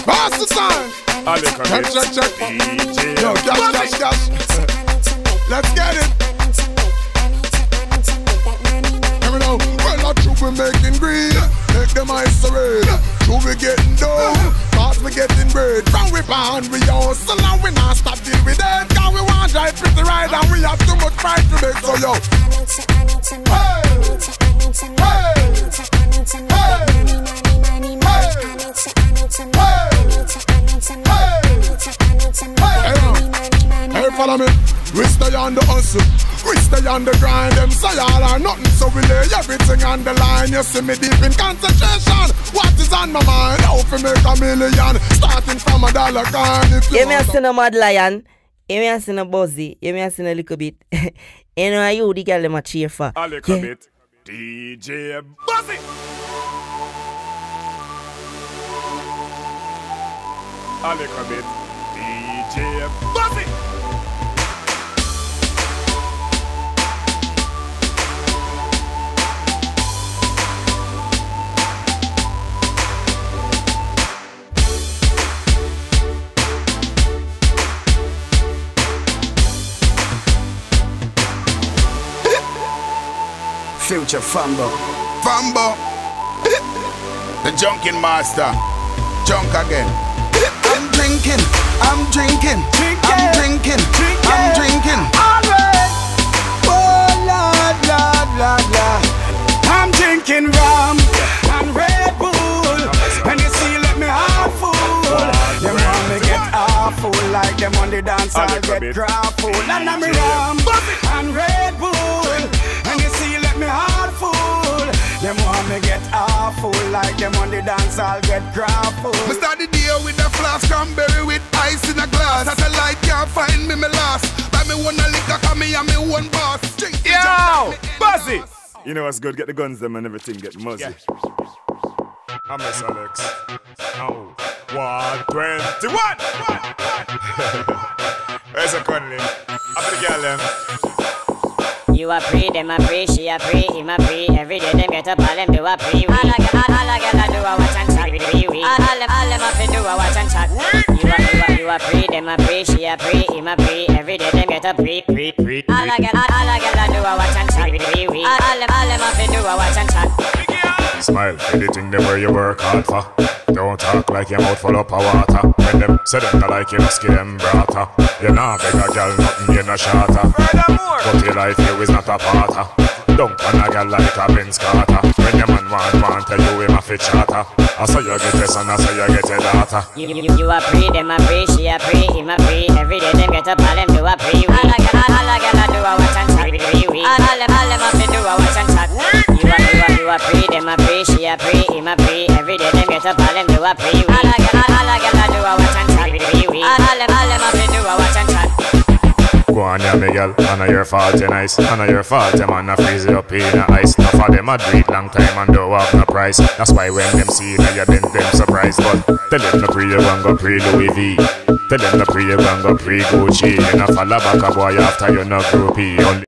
Pass the time. Check. Yo, cash. Let's get it. Here we go. Well, not true, we making green. Make them eyes red. True, we getting dough. Cause we getting bread. From we born, we hustle and we not stop till we dead. Cause we want drive pretty ride and we have too much pride to make. So yo, hey, follow me. We stay on the hustle, we stay on the grind. Them say all or nothing, so we lay everything on the line. You see me deep in concentration. What is on my mind? How to make $1 million, starting from $1 coin. You may have seen a Mad Lion, you may have seen a Buzzy, you may have seen a little bit. You know you the girl them a cheer for. A little bit. DJ Buzzy. A little bit. DJ Buzzy. Future Fambo. The junkin' master. Junk again. I'm drinking. Alright. Oh Lord. I'm drinking rum and Red Bull. And you see, let me half full. Them want me get half full like them on the dance. I'll get crap full. And I'm rum and Red Bull. And you see, let me half full. Them want me get half full like them on the dance. I'll get crap full. Me start the day with a flask cranberry with ice in a glass. Satellite can't find me last. Buy me one a liquor, cause me and me one boss. Yo, Buzzy. You know what's good? Get the guns them and everything get muzzy. Yeah. I miss Alex. Oh, 121. Where's the Conley? Up the girl them. You a pre, them a pre, she a pre, him a pre. Every day them get up, all them do a pre. All a gyal do a watch and chat. All them a fi do a watch and chat. You a pre, them a pre, she a pre, him a pre. Every day them get up, pre. All a gyal do a watch and chat. All them a fi do a watch and chat. Smile, anything them where you work hard for. Don't talk like your mouth full up of water. When them say them not like you, no skin them brata. You nah beg a girl nothing, you no shatter. But your life you is not a parter. Don't want a girl like a Benz Carter. When your man want tell you him a fit charter. I saw you get this and I saw you get a daughter. You a pre, them a pre, she a pre, him a pre. Every day them get up, all them do a pre. All a gyal do a watch and chat. All them a fi do a watch and chat. You a pre, them a pre, she a pre, him a pre. Every day them get up, all them do a pre. All a gyal do a watch and chat. All them a fi do a watch and chat. Go on, yeah, me girl, I know your fault, you nice. I know your fault, them man a freeze you up in the ice. Now for them a do it long time and don't have no price. That's why when them see you, you been them surprised. But tell them no pre, you gon' go pre Louis V. Tell them no pre, you gon' go pre Gucci. You no follow back a boy after you no groupie.